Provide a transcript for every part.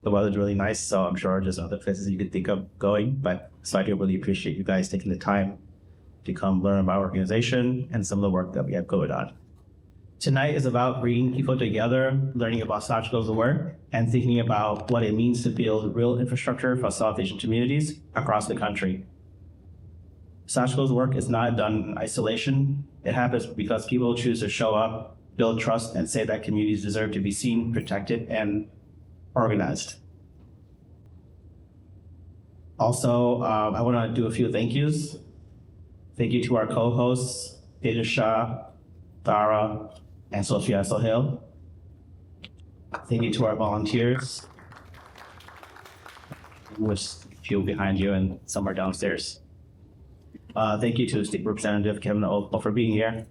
The weather's really nice, so I'm sure there's other places you could think of going. But so I do really appreciate you guys taking the time to come learn about our organization and some of the work that we have going on. Tonight is about bringing people together, learning about SAAJCO's work, and thinking about what it means to build real infrastructure for South Asian communities across the country. SAAJCO's work is not done in isolation. It happens because people choose to show up, build trust, and say that communities deserve to be seen, protected, and organized. Also, I want to do a few thank yous. Thank you to our co-hosts, Teja Shah, Tara, and Sophia Sohail. Thank you to our volunteers, which a few behind you and some are downstairs. Thank you to State Representative Kevin O for being here.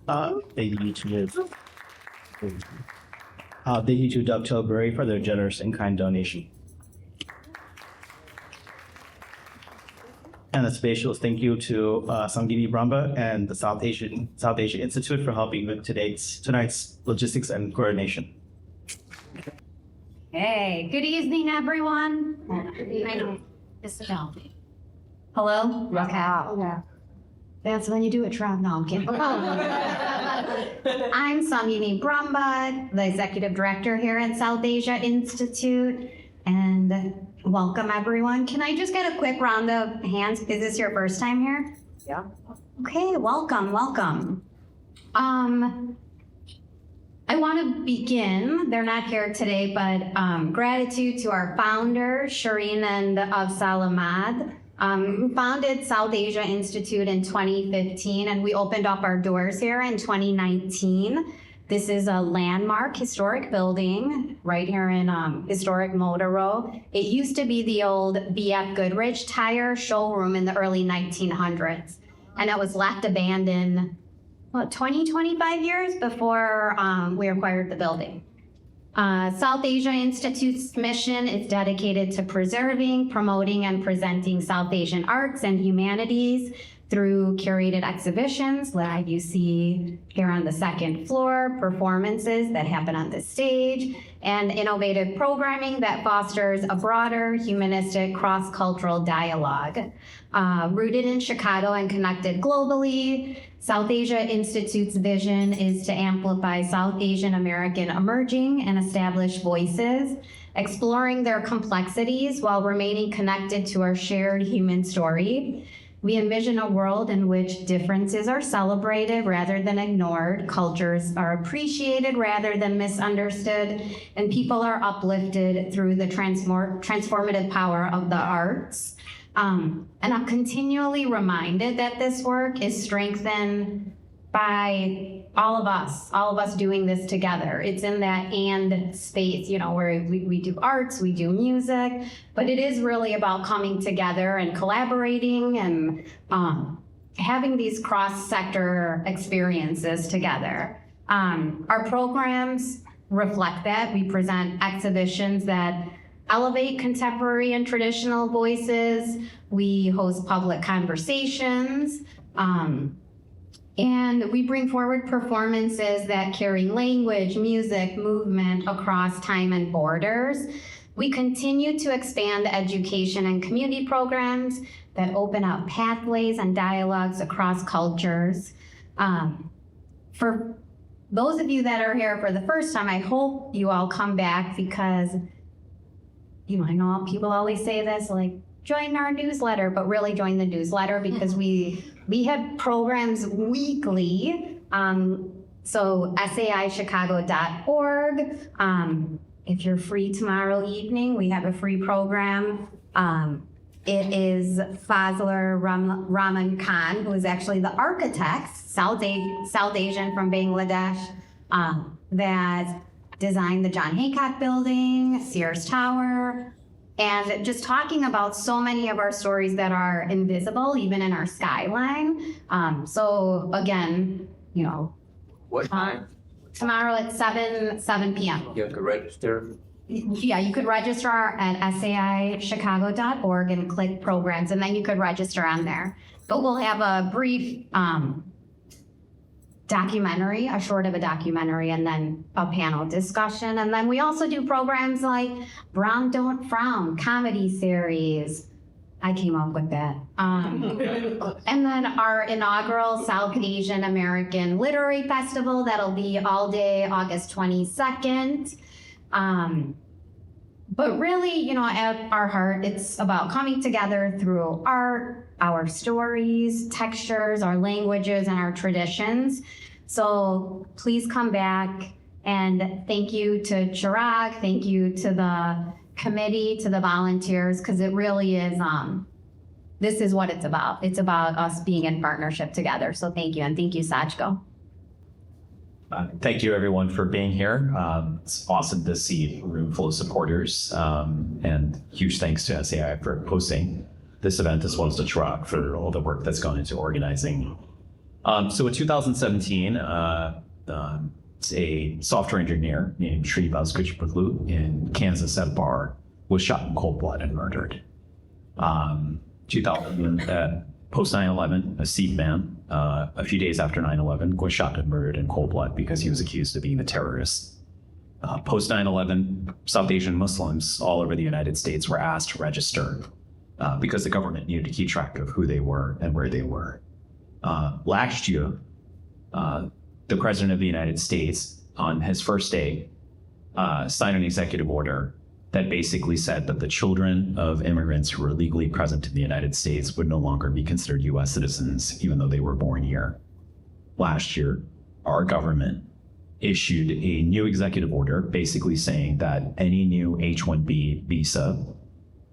Thank you to Doug Tilbury for their generous in-kind donation. And a special thank you to Sangini Brahma and the South Asia Institute for helping with tonight's logistics and coordination. Hey, good evening, everyone. Hello? Raquel. Yeah. That's when you do it, Trav. No, I'm kidding. I'm Sangini Brahma, the Executive Director here at South Asia Institute, and welcome, everyone. Can I just get a quick round of hands? Is this your first time here? Yeah. Okay, welcome. I want to begin, they're not here today, but gratitude to our founders, Shireen and Afzal Ahmad, who founded South Asia Institute in 2015, and we opened up our doors here in 2019. This is a landmark historic building right here in historic Motor Row. It used to be the old B.F. Goodrich tire showroom in the early 1900s. And it was left abandoned, 25 years before we acquired the building. South Asia Institute's mission is dedicated to preserving, promoting, and presenting South Asian arts and humanities through curated exhibitions like you see here on the second floor, performances that happen on the stage, and innovative programming that fosters a broader humanistic cross-cultural dialogue. Rooted in Chicago and connected globally, South Asia Institute's vision is to amplify South Asian American emerging and established voices, exploring their complexities while remaining connected to our shared human story. We envision a world in which differences are celebrated rather than ignored, cultures are appreciated rather than misunderstood, and people are uplifted through the transformative power of the arts. And I'm continually reminded that this work is strengthened by all of us doing this together. It's in that and space, where we do arts, we do music, but it is really about coming together and collaborating and having these cross-sector experiences together. Our programs reflect that. We present exhibitions that elevate contemporary and traditional voices. We host public conversations. And we bring forward performances that carry language, music, movement across time and borders. We continue to expand education and community programs that open up pathways and dialogues across cultures. For those of you that are here for the first time, I hope you all come back because, I know people always say this, like, join our newsletter, but really join the newsletter because we have programs weekly. So SAAJChicago.org. If you're free tomorrow evening, we have a free program. It is Fazler Rahman Khan, who is actually the architect, South Asian from Bangladesh, that designed the John Hancock Building, Sears Tower, and just talking about so many of our stories that are invisible, even in our skyline. So again, What time? Tomorrow at 7 p.m. You have to register. Yeah, you could register at SAAJChicago.org and click programs, and then you could register on there. But we'll have a brief documentary, a short of a documentary, and then a panel discussion. And then we also do programs like Brown Don't Frown, comedy series. I came up with that. And then our inaugural South Asian American Literary Festival, that'll be all day, August 22nd. But really, at our heart, it's about coming together through art, our stories, textures, our languages, and our traditions. So please come back, and thank you to Chirag, thank you to the committee, to the volunteers, because it really is, this is what it's about. It's about us being in partnership together. So thank you, and thank you, SAAJCO. Thank you, everyone, for being here. It's awesome to see a room full of supporters, and huge thanks to SAI for hosting this event, as well as to Chirag for all the work that's gone into organizing. So in 2017, a software engineer named Sri Vaskuchpaglu in Kansas at a bar was shot in cold blood and murdered. Post 9/11, a Sikh man, a few days after 9/11, was shot and murdered in cold blood because he was accused of being a terrorist. Post 9/11, South Asian Muslims all over the United States were asked to register because the government needed to keep track of who they were and where they were. Last year, the President of the United States, on his first day, signed an executive order that basically said that the children of immigrants who were legally present in the United States would no longer be considered U.S. citizens, even though they were born here. Last year, our government issued a new executive order basically saying that any new H-1B visa,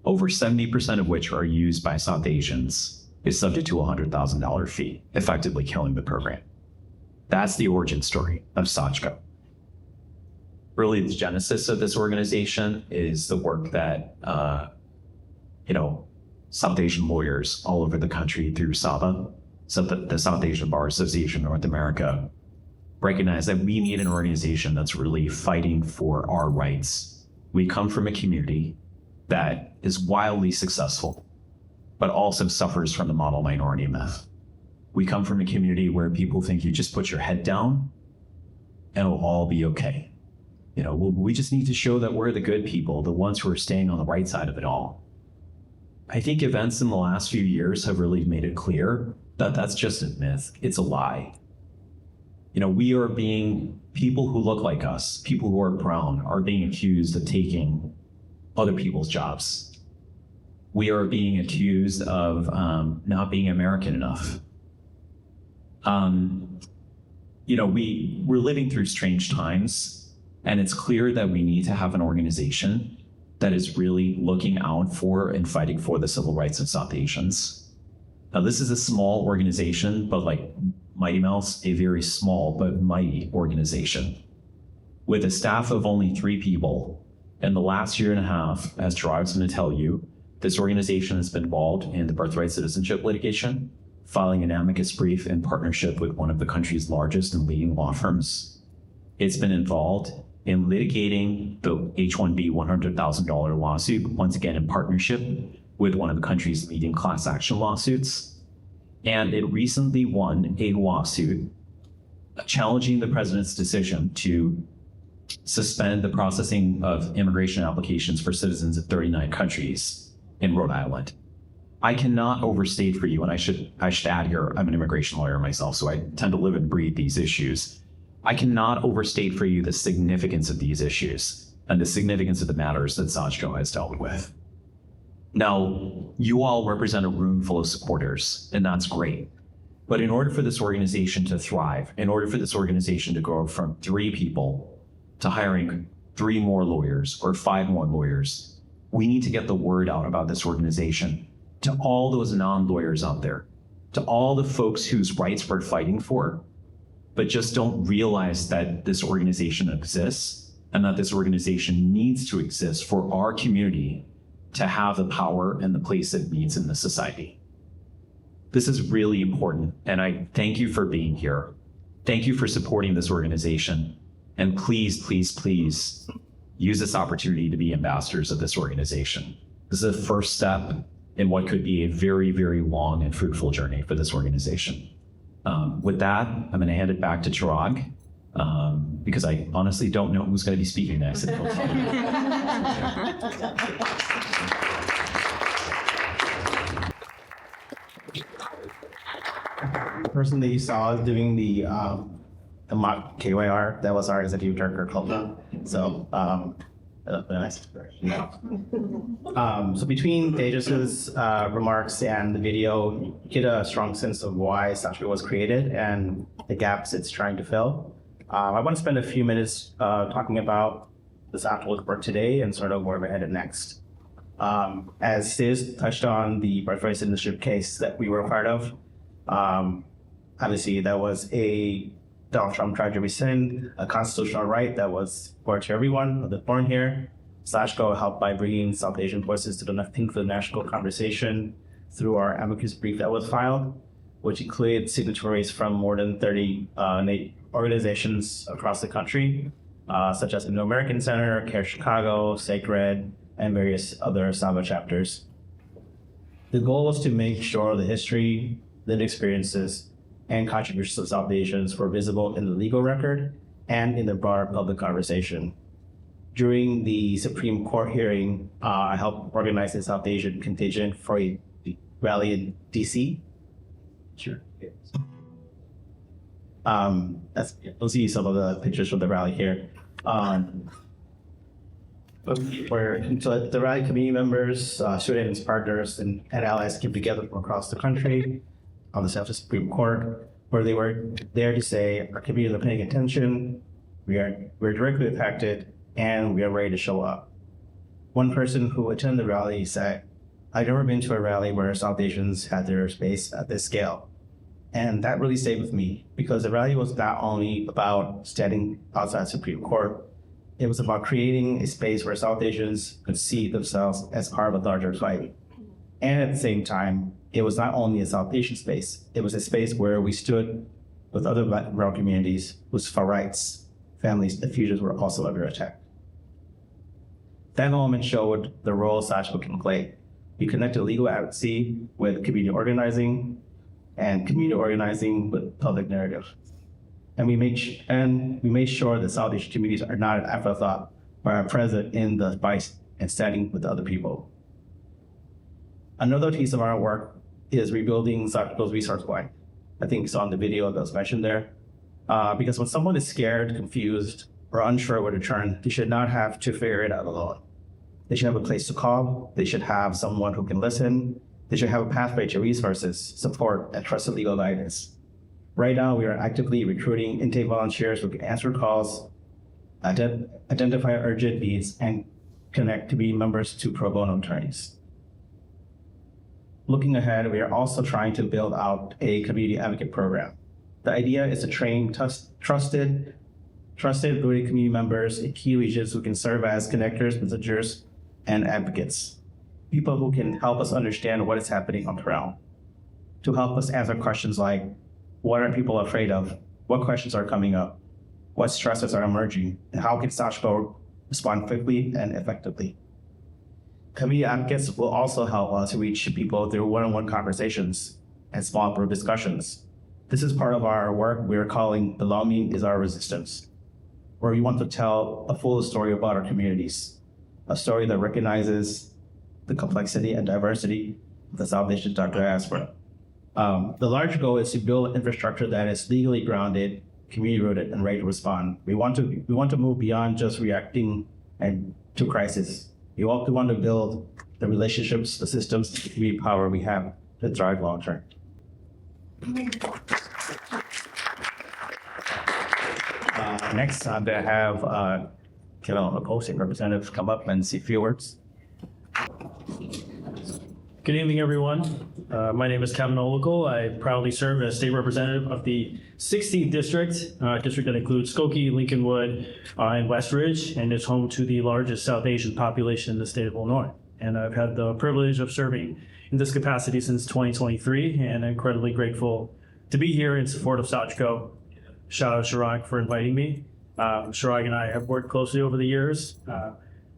over 70% of which are used by South Asians, is subject to a $100,000 fee, effectively killing the program. That's the origin story of SAAJCO. Really, the genesis of this organization is the work that, South Asian lawyers all over the country through SABA, so the South Asian Bar Association of North America, recognize that we need an organization that's really fighting for our rights. We come from a community that is wildly successful, but also suffers from the model minority myth. We come from a community where people think you just put your head down and it'll all be okay. We just need to show that we're the good people, the ones who are staying on the right side of it all. I think events in the last few years have really made it clear that that's just a myth. It's a lie. People who look like us, people who are brown, are being accused of taking other people's jobs. We are being accused of not being American enough. We're living through strange times. And it's clear that we need to have an organization that is really looking out for and fighting for the civil rights of South Asians. Now, this is a small organization, but like Mighty Mouse, a very small but mighty organization. With a staff of only 3 people, in the last year and a half, as Chirag's going to tell you, this organization has been involved in the birthright citizenship litigation, filing an amicus brief in partnership with one of the country's largest and leading law firms. It's been involved in litigating the H-1B $100,000 lawsuit, once again in partnership with one of the country's leading class action lawsuits. And it recently won a lawsuit challenging the president's decision to suspend the processing of immigration applications for citizens of 39 countries in Rhode Island. I cannot overstate for you, and I should add here, I'm an immigration lawyer myself, so I tend to live and breathe these issues. I cannot overstate for you the significance of these issues and the significance of the matters that SAAJCO has dealt with. Now, you all represent a room full of supporters, and that's great. But in order for this organization to thrive, in order for this organization to grow from 3 people to hiring 3 more lawyers or 5 more lawyers, we need to get the word out about this organization to all those non-lawyers out there, to all the folks whose rights we're fighting for, but just don't realize that this organization exists and that this organization needs to exist for our community to have the power and the place it needs in the society. This is really important, and I thank you for being here. Thank you for supporting this organization, and please, please, please use this opportunity to be ambassadors of this organization. This is the first step in what could be a very, very long and fruitful journey for this organization. With that, I'm going to hand it back to Chirag, because I honestly don't know who's going to be speaking next. The person that you saw doing the mock KYR, that was our executive director, Colton. So, nice. So between Tejas's remarks and the video, you get a strong sense of why SAAJCO was created and the gaps it's trying to fill. I want to spend a few minutes talking about the SAAJCO's work today and sort of where we're headed next. As Sis touched on the birthright citizenship case that we were a part of, obviously that was a Donald Trump tried to rescind a constitutional right that was for to everyone that's born here. SAAJCO helped by bringing South Asian voices to the national conversation through our advocacy brief that was filed, which included signatories from more than 30 organizations across the country, such as the New American Center, Care Chicago, Sacred, and various other SAVA chapters. The goal was to make sure the history, lived experiences, and contributions of South Asians were visible in the legal record and in the broader public conversation. During the Supreme Court hearing, I helped organize the South Asian contingent for a rally in DC. Sure. You'll see some of the pictures from the rally here. So the rally community members, students, partners, and allies came together from across the country on the South Supreme Court, where they were there to say our communities are paying attention, we're directly impacted, and we are ready to show up. One person who attended the rally said, "I've never been to a rally where South Asians had their space at this scale." And that really stayed with me because the rally was not only about standing outside the Supreme Court, it was about creating a space where South Asians could see themselves as part of a larger fight. And at the same time, it was not only a South Asian space, it was a space where we stood with other rural communities whose for rights, families, and futures were also under attack. That moment showed the role SAAJCO can play. We connected legal advocacy with community organizing and community organizing with public narrative. And we made sure that South Asian communities are not an afterthought, but are present in the fight and standing with other people. Another piece of our work is rebuilding SAAJCO's resource bank. I think you saw in the video that was mentioned there. Because when someone is scared, confused, or unsure where to turn, they should not have to figure it out alone. They should have a place to call. They should have someone who can listen. They should have a pathway to resources, support, and trusted legal guidance. Right now, we are actively recruiting intake volunteers who can answer calls, identify urgent needs, and connect community members to pro bono attorneys. Looking ahead, we are also trying to build out a community advocate program. The idea is to train trusted rooted community members in key regions who can serve as connectors, messengers, and advocates. People who can help us understand what is happening on the ground. To help us answer questions like, what are people afraid of? What questions are coming up? What stresses are emerging? And how can SAAJCO respond quickly and effectively? Community advocates will also help us reach people through one-on-one conversations and small group discussions. This is part of our work we're calling Belonging is Our Resistance, where we want to tell a full story about our communities, a story that recognizes the complexity and diversity of the South Asian diaspora. The larger goal is to build infrastructure that is legally grounded, community-rooted, and ready to respond. We want to move beyond just reacting to crisis. We also want to build the relationships, the systems, the community power we have to thrive long term. Next, I'm going to have opposing representatives come up and say a few words. Good evening, everyone. My name is Kevin Olical. I proudly serve as state representative of the 16th district, district that includes Skokie, Lincolnwood, and Westridge, and is home to the largest South Asian population in the state of Illinois. And I've had the privilege of serving in this capacity since 2023, and I'm incredibly grateful to be here in support of SAAJCO. Shout out Chirag for inviting me. Chirag and I have worked closely over the years.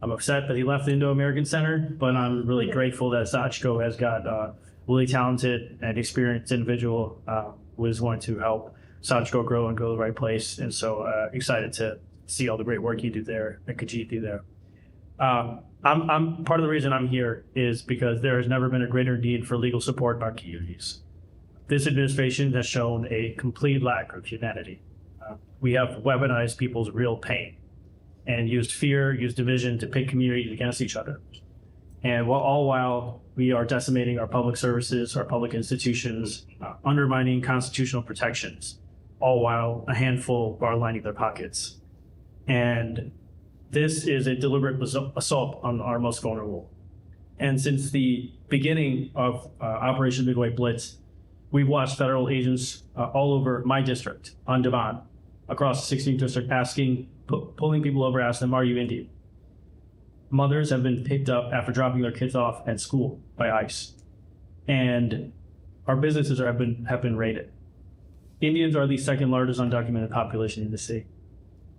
I'm upset that he left the Indo-American Center, but I'm really grateful that SAAJCO has got a really talented and experienced individual was going to help SAAJCO grow and go the right place. And so excited to see all the great work you do there and continue to do there. I'm part of the reason I'm here is because there has never been a greater need for legal support in our communities. This administration has shown a complete lack of humanity. We have weaponized people's real pain and used fear, used division to pit communities against each other. And while we are decimating our public services, our public institutions, undermining constitutional protections, all while a handful are lining their pockets. And this is a deliberate assault on our most vulnerable. And since the beginning of Operation Big White Blitz, we've watched federal agents all over my district on demand, across the 16th district, pulling people over, asking them, "Are you Indian?" Mothers have been picked up after dropping their kids off at school by ICE. And our businesses have been raided. Indians are the second largest undocumented population in the state.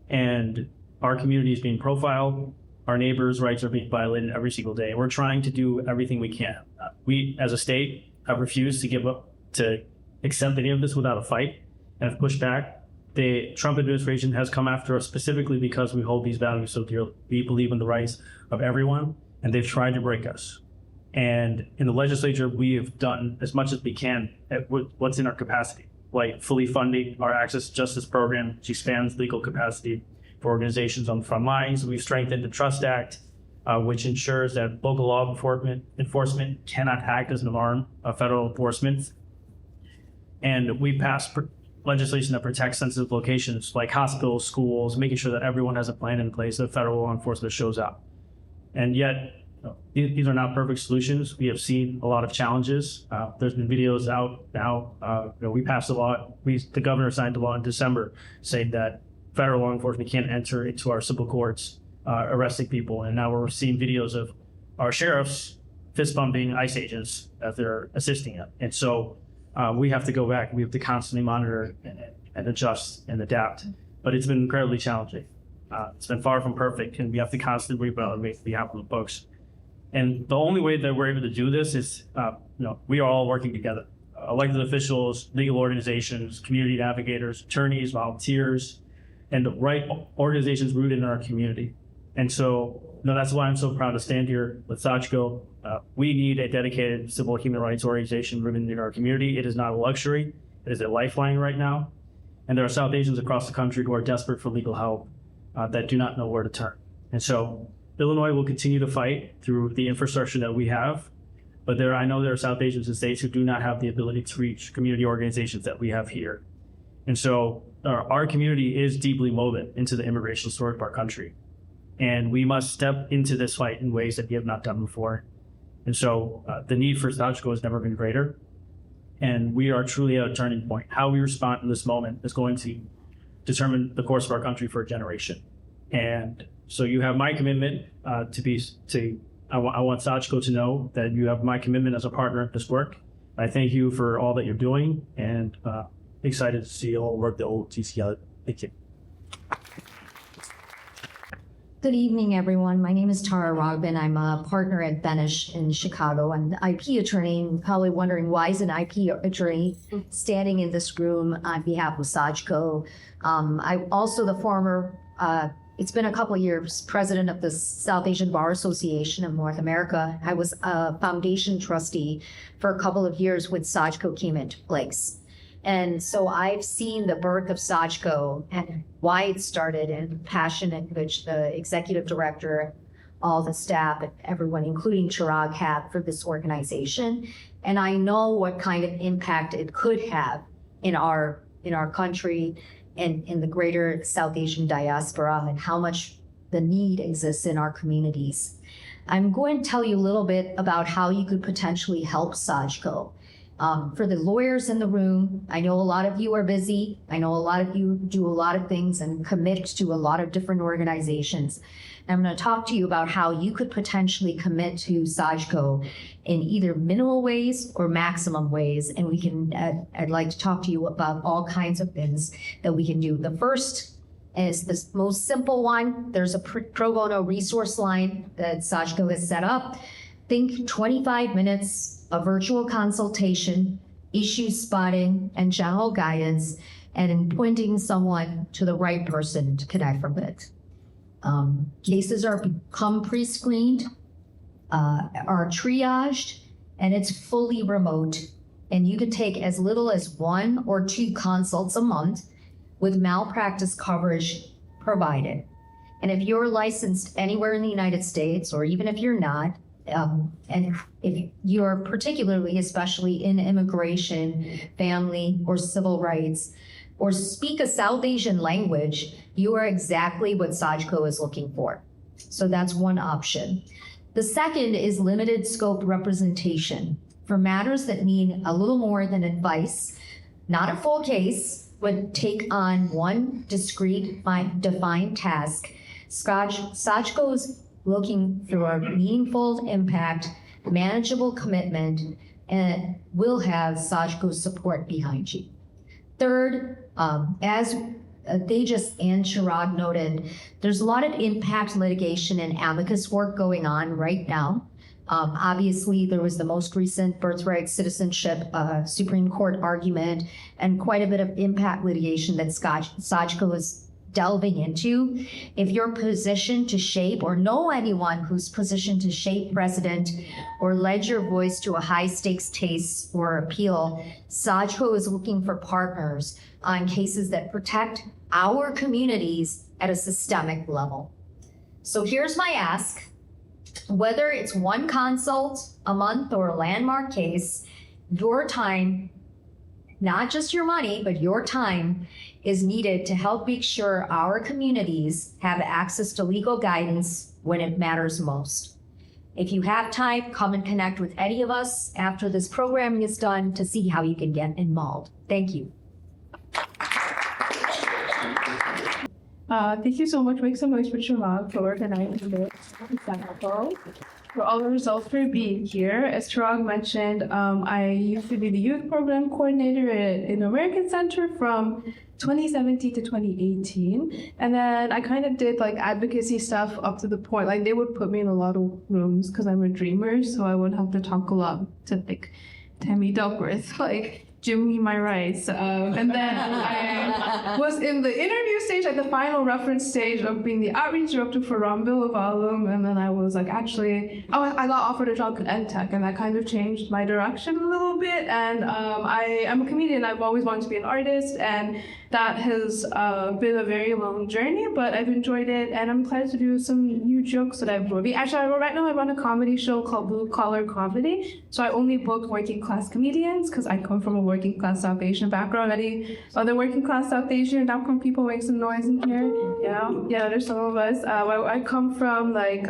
And our community is being profiled. Our neighbors' rights are being violated every single day. We're trying to do everything we can. We, as a state, have refused to give up, to accept any of this without a fight, and have pushed back. The Trump administration has come after us specifically because we hold these values so dearly. We believe in the rights of everyone, and they've tried to break us. And in the legislature, we have done as much as we can at what's in our capacity, like fully funding our Access to Justice program, which expands legal capacity for organizations on the front lines. We've strengthened the Trust Act, which ensures that local law enforcement cannot act as an arm of federal enforcement. And we passed legislation that protects sensitive locations like hospitals, schools, making sure that everyone has a plan in place that federal law enforcement shows up. And yet, these are not perfect solutions. We have seen a lot of challenges. There's been videos out now. We passed a law. The governor signed a law in December saying that federal law enforcement can't enter into our civil courts arresting people. And now we're seeing videos of our sheriffs fist bumping ICE agents as they're assisting them. And so we have to go back. We have to constantly monitor and adjust and adapt. But it's been incredibly challenging. It's been far from perfect, and we have to constantly reevaluate the outcome of books. And the only way that we're able to do this is, we are all working together. Elected officials, legal organizations, community navigators, attorneys, volunteers, and the right organizations rooted in our community. And so, that's why I'm so proud to stand here with SAAJCO. We need a dedicated civil human rights organization rooted in our community. It is not a luxury. It is a lifeline right now. And there are South Asians across the country who are desperate for legal help that do not know where to turn. And so Illinois will continue to fight through the infrastructure that we have. But I know there are South Asians in states who do not have the ability to reach community organizations that we have here. And so our community is deeply woven into the immigration story of our country. And we must step into this fight in ways that we have not done before. And so the need for SAAJCO has never been greater. And we are truly at a turning point. How we respond in this moment is going to determine the course of our country for a generation. And so you have my commitment I want SAAJCO to know that you have my commitment as a partner in this work. I thank you for all that you're doing, and excited to see all the work that will do together. Thank you. Good evening, everyone. My name is Tara Rogbin. I'm a partner at Benish in Chicago. I'm the IP attorney. You're probably wondering, why is an IP attorney standing in this room on behalf of SAAJCO? I'm also the former, it's been a couple of years, president of the South Asian Bar Association of North America. I was a foundation trustee for a couple of years when SAAJCO came into place. And so I've seen the birth of SAAJCO and why it started, and the passion in which the executive director, all the staff, and everyone, including Chirag, had for this organization. And I know what kind of impact it could have in our country and in the greater South Asian diaspora, and how much the need exists in our communities. I'm going to tell you a little bit about how you could potentially help SAAJCO. For the lawyers in the room, I know a lot of you are busy. I know a lot of you do a lot of things and commit to a lot of different organizations. And I'm going to talk to you about how you could potentially commit to SAAJCO in either minimal ways or maximum ways. And I'd like to talk to you about all kinds of things that we can do. The first is the most simple one. There's a pro bono resource line that SAAJCO has set up. Think 25 minutes, a virtual consultation, issue spotting, and general guidance, and in pointing someone to the right person to connect with. Cases are become pre-screened, are triaged, and it's fully remote. And you could take as little as 1 or 2 consults a month with malpractice coverage provided. And if you're licensed anywhere in the United States, or even if you're not, and if you're particularly, especially in immigration, family, or civil rights, or speak a South Asian language, you are exactly what SAAJCO is looking for. So that's one option. The second is limited scope representation for matters that need a little more than advice, not a full case, but take on one discrete, defined task. SAAJCO is looking for a meaningful impact, manageable commitment, and will have SAAJCO's support behind you. Third, as Tejas and Chirag noted, there's a lot of impact litigation and advocacy work going on right now. Obviously, there was the most recent birthright citizenship Supreme Court argument and quite a bit of impact litigation that SAAJCO is delving into. If you're positioned to shape or know anyone who's positioned to shape precedent or lend your voice to a high stakes case or appeal, SAAJCO is looking for partners on cases that protect our communities at a systemic level. So here's my ask. Whether it's one consult a month or a landmark case, your time, not just your money, but your time, is needed to help make sure our communities have access to legal guidance when it matters most. If you have time, come and connect with any of us after this programming is done to see how you can get involved. Thank you. Thank you so much. Make some noise for Chirag for organizing this. For all the results for being here. As Chirag mentioned, I used to be the youth program coordinator in American Center from 2017 to 2018. And then I kind of did like advocacy stuff up to the point, like they would put me in a lot of rooms because I'm a dreamer. So I would have to talk a lot to like Tammy Duckworth, like, give me my rights. And then I was in the interview stage, at the final reference stage of being the outreach director for Rambil Avalum. And then I was like, actually, I got offered a job at EdTech, and that kind of changed my direction a little bit. And I'm a comedian. I've always wanted to be an artist, and that has been a very long journey, but I've enjoyed it, and I'm excited to do some new jokes that I've wrote. Actually, right now I run a comedy show called Blue Collar Comedy. So I only book working class comedians because I come from a working class South Asian background. Any other working class South Asian background people make some noise in here? Yeah, there's some of us. I come from like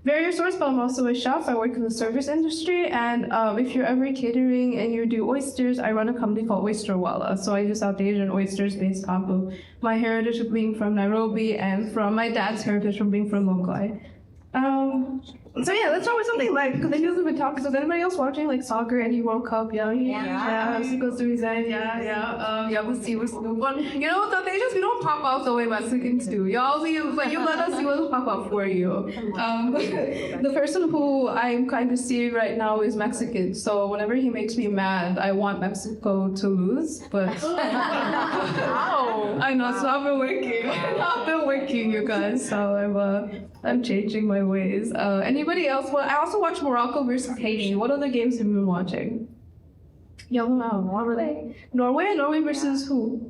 various sources, but I'm also a chef. I work in the service industry, and if you're ever catering and you do oysters, I run a company called Oyster Walla. So I do South Asian oysters based off of my heritage of being from Nairobi and from my dad's heritage from being from Mumbai. So yeah, let's start with something like, because I usually been talking. So is anybody else watching like soccer, any World Cup? Yeah. Mexico's doing that. Yeah, we'll see what's going on. You know, South Asians, we don't pop out the way Mexicans do. Y'all see, but you let us see what'll pop out for you. The person who I'm kind of seeing right now is Mexican. So whenever he makes me mad, I want Mexico to lose. But I know, so I've been working, you guys. So I'm changing my ways. Anybody else? Well, I also watched Morocco versus Haiti. What other games have you been watching? Norway versus who?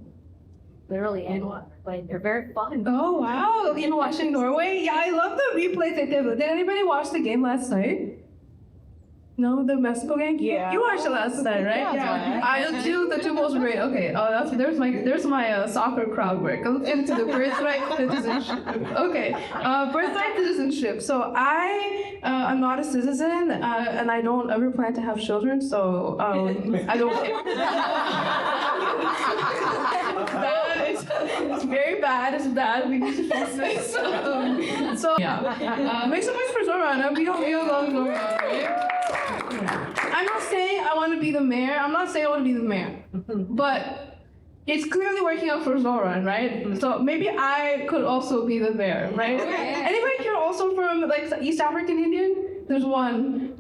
Literally anyone, but they're very fun. Oh wow! You watching Norway? Yeah, I love the replays they did. Did anybody watch the game last night? No, the Mexico game? Yeah. You watched it last night, right? Yeah. The two most great. Okay. There's my soccer crowd work. I'll look into the birthright citizenship. Okay. Birthright citizenship. So I'm not a citizen, and I don't ever plan to have children. So I don't. It's very bad. It's bad. We need to fix this. So yeah. Make some noise for Zora. We don't love Zora, right? I'm not saying I want to be the mayor. But it's clearly working out for Zoran, right? So maybe I could also be the bear, right? Anybody here also from like East African Indian? There's one of you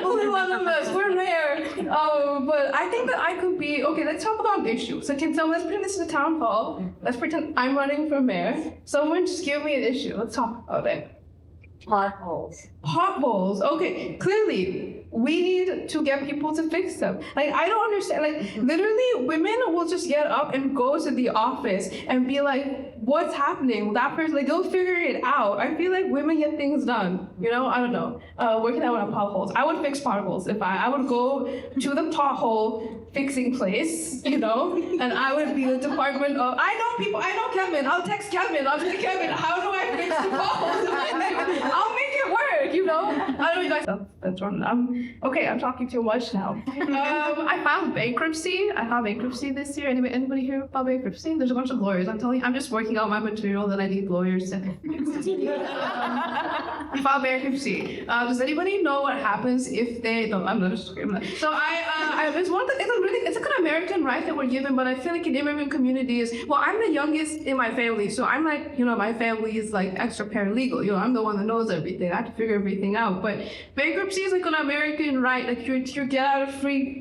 only one of us. We're rare. But I think that I could be okay. Let's talk about issues. Okay, so let's pretend this is a town hall. Let's pretend I'm running for mayor. Someone just give me an issue. Let's talk about it. Potholes. Okay, clearly we need to get people to fix them. Like, I don't understand. Like, literally, women will just get up and go to the office and be like, what's happening? That person, like, they'll figure it out. I feel like women get things done. You know, I don't know. Working out on potholes. I would fix potholes if I would go to the pothole fixing place, you know, and I would be the department of, I know Kevin. I'll text Kevin. I'll say, Kevin, how do I fix the potholes? I'll make it work, you know? I don't know you guys. That's wrong. Okay, I'm talking too much now. I filed bankruptcy. I filed bankruptcy this year. Anybody here about bankruptcy? There's a bunch of lawyers. I'm telling you, I'm just working out my material that I need lawyers to. I filed bankruptcy. Does anybody know what happens if they? No, I'm not just kidding. So it's like an American right that we're given, but I feel like in immigrant communities, well, I'm the youngest in my family, so I'm like, you know, my family is like extra paralegal. You know, I'm the one that knows everything. I have to figure everything out. But bankruptcy is like an American right, like your get out of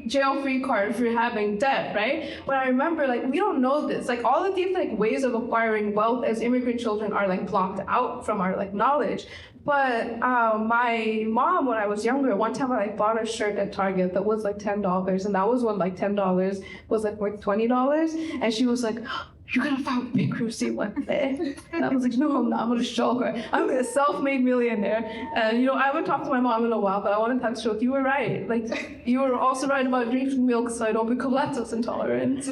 jail free card if you're having debt, right? But I remember, like, we don't know this. Like, all of these like ways of acquiring wealth as immigrant children are like blocked out from our like knowledge. But my mom, when I was younger, one time I like bought a shirt at Target that was like $10, and that was when like $10 was like worth $20, and she was like, "You're gonna file bankruptcy one day." And I was like, "No, I'm not. I'm gonna show her. I'm a self-made millionaire." And you know, I haven't talked to my mom in a while, but I want to text her. You were right. Like, you were also right about drinking milk so I don't become lactose intolerant.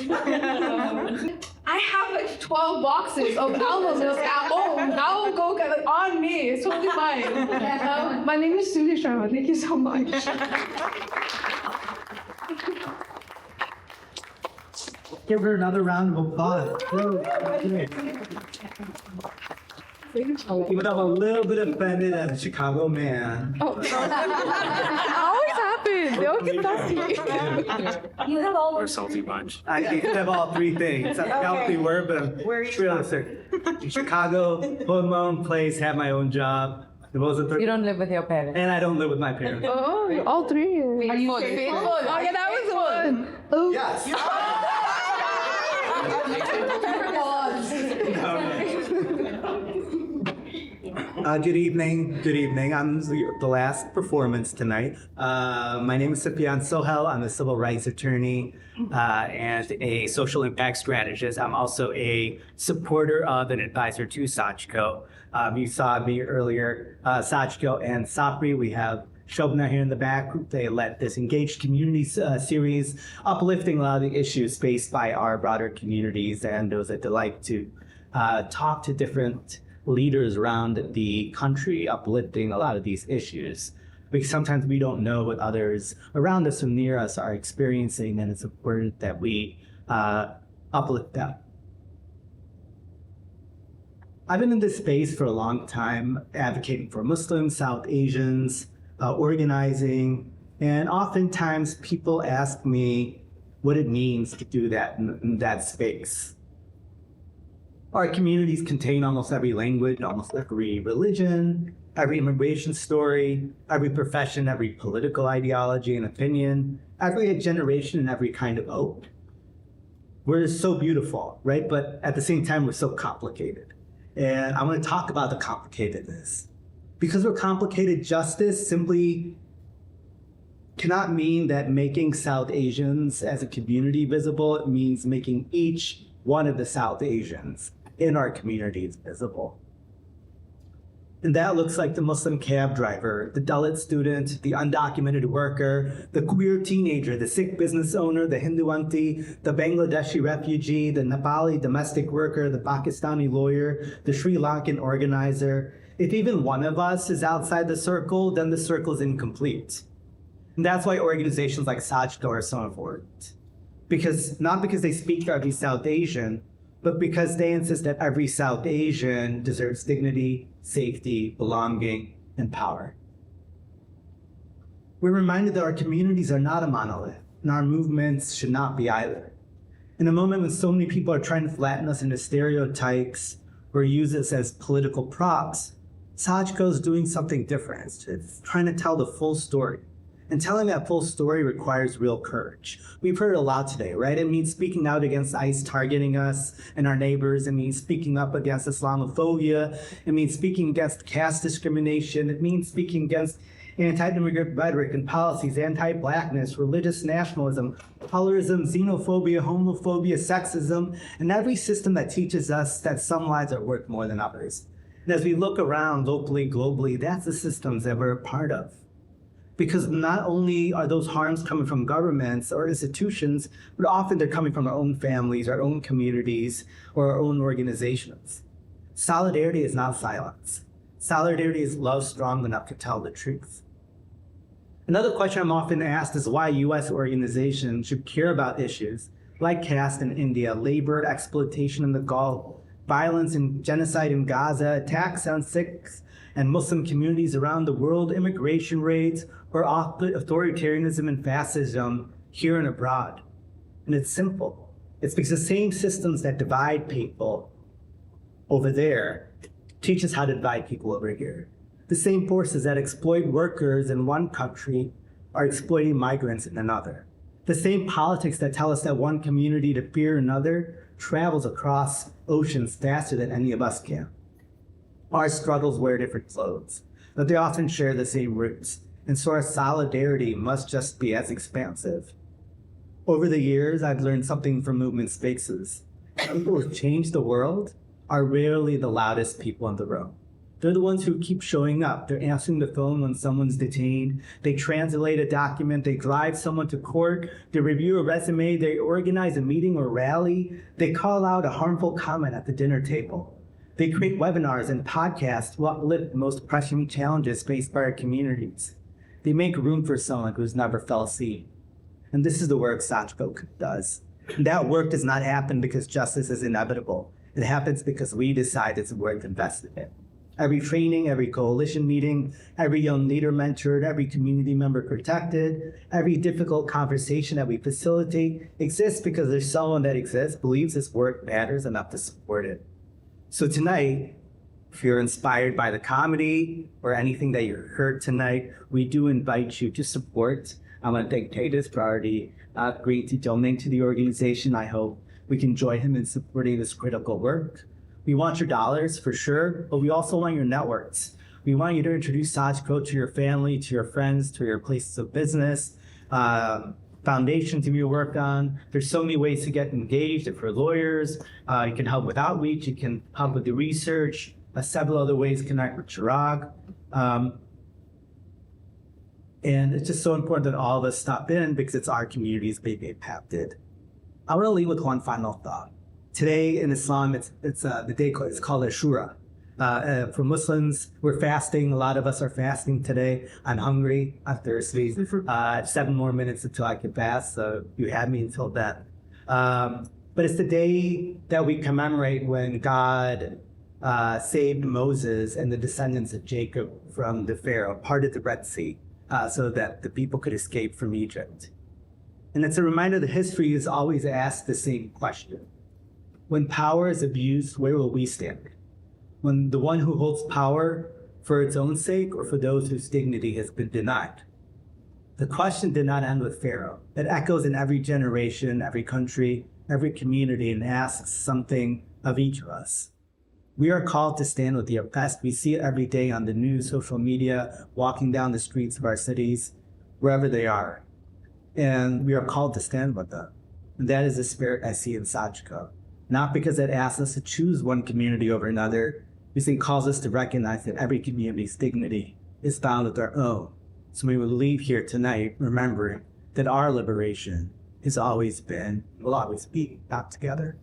I have like 12 boxes of almond milk at home. I'll go get it on me. It's totally fine. My name is Sudhi Sharma. Thank you so much. Give her another round of applause. Even though I'm a little bit offended as a Chicago man. Always happens. They all get salty. You have all Or salty bunch. I have all three things. I forgot what they were, but I'm realistic. Chicago, own my own place, have my own job. You don't live with your parents. And I don't live with my parents. Oh, all three. Are you faithful? Oh, yeah, that was the one. Oh. Yes. Good evening. Good evening. I'm the last performance tonight. My name is Sufyan Sohel. I'm a civil rights attorney and a social impact strategist. I'm also a supporter of and advisor to SAAJCO. You saw me earlier. SAAJCO and SAPRI, we have Shobna here in the back. They led this Engaged Communities series, uplifting a lot of the issues faced by our broader communities. And it was a delight to talk to different leaders around the country, uplifting a lot of these issues. Because sometimes we don't know what others around us and near us are experiencing, and it's important that we uplift them. I've been in this space for a long time, advocating for Muslims, South Asians, organizing, and oftentimes people ask me what it means to do that in that space. Our communities contain almost every language, almost every religion, every immigration story, every profession, every political ideology and opinion, every generation and every kind of hope. We're so beautiful, right? But at the same time, we're so complicated. And I want to talk about the complicatedness. Because we're complicated, justice simply cannot mean that making South Asians as a community visible. It means making each one of the South Asians in our communities visible. And that looks like the Muslim cab driver, the Dalit student, the undocumented worker, the queer teenager, the Sikh business owner, the Hindu auntie, the Bangladeshi refugee, the Nepali domestic worker, the Pakistani lawyer, the Sri Lankan organizer. If even one of us is outside the circle, then the circle is incomplete. And that's why organizations like SAAJCO are so important. Not because they speak for every South Asian, but because they insist that every South Asian deserves dignity, safety, belonging, and power. We're reminded that our communities are not a monolith, and our movements should not be either. In a moment when so many people are trying to flatten us into stereotypes or use us as political props, SAAJCO is doing something different. It's trying to tell the full story. And telling that full story requires real courage. We've heard it a lot today, right? It means speaking out against ICE targeting us and our neighbors. It means speaking up against Islamophobia. It means speaking against caste discrimination. It means speaking against anti-immigrant rhetoric and policies, anti-blackness, religious nationalism, colorism, xenophobia, homophobia, sexism, and every system that teaches us that some lives are worth more than others. And as we look around locally, globally, that's the systems that we're a part of. Because not only are those harms coming from governments or institutions, but often they're coming from our own families, our own communities, or our own organizations. Solidarity is not silence. Solidarity is love strong enough to tell the truth. Another question I'm often asked is why U.S. organizations should care about issues like caste in India, labor exploitation in the Gulf, violence and genocide in Gaza, attacks on Sikhs and Muslim communities around the world, immigration raids, or authoritarianism and fascism here and abroad. And it's simple. It's because the same systems that divide people over there teach us how to divide people over here. The same forces that exploit workers in one country are exploiting migrants in another. The same politics that tell us that one community to fear another travels across oceans faster than any of us can. Our struggles wear different clothes, but they often share the same roots, and so our solidarity must just be as expansive. Over the years, I've learned something from movement spaces. People who change the world are rarely the loudest people in the room. They're the ones who keep showing up. They're answering the phone when someone's detained. They translate a document. They drive someone to court. They review a resume. They organize a meeting or rally. They call out a harmful comment at the dinner table. They create webinars and podcasts to uplift the most pressing challenges faced by our communities. They make room for someone who's never felt seen. And this is the work SAAJCO does. And that work does not happen because justice is inevitable. It happens because we decide it's worth investing in. Every training, every coalition meeting, every young leader mentored, every community member protected, every difficult conversation that we facilitate exists because there's someone that exists, believes this work matters enough to support it. So tonight, if you're inspired by the comedy or anything that you heard tonight, we do invite you to support. I want to thank Tatus for already agreed to donate to the organization. I hope we can join him in supporting this critical work. We want your dollars for sure, but we also want your networks. We want you to introduce SAAJCO to your family, to your friends, to your places of business, foundations you work on. There's so many ways to get engaged. If you're lawyers, you can help with outreach, you can help with the research, several other ways to connect with Chirag. And it's just so important that all of us stop in because it's our communities being impacted. I want to leave with one final thought. Today in Islam, it's the day it's called Ashura. For Muslims, we're fasting. A lot of us are fasting today. I'm hungry. I'm thirsty. 7 more minutes until I can fast, so you have me until then. But it's the day that we commemorate when God saved Moses and the descendants of Jacob from the Pharaoh, parted the Red Sea, so that the people could escape from Egypt. And it's a reminder that history is always asked the same question. When power is abused, where will we stand? When the one who holds power for its own sake or for those whose dignity has been denied? The question did not end with Pharaoh. It echoes in every generation, every country, every community, and asks something of each of us. We are called to stand with the oppressed. We see it every day on the news, social media, walking down the streets of our cities, wherever they are. And we are called to stand with them. And that is the spirit I see in SAAJCO. Not because it asks us to choose one community over another, because it calls us to recognize that every community's dignity is found with our own. So we will leave here tonight remembering that our liberation has always been, will always be, not together.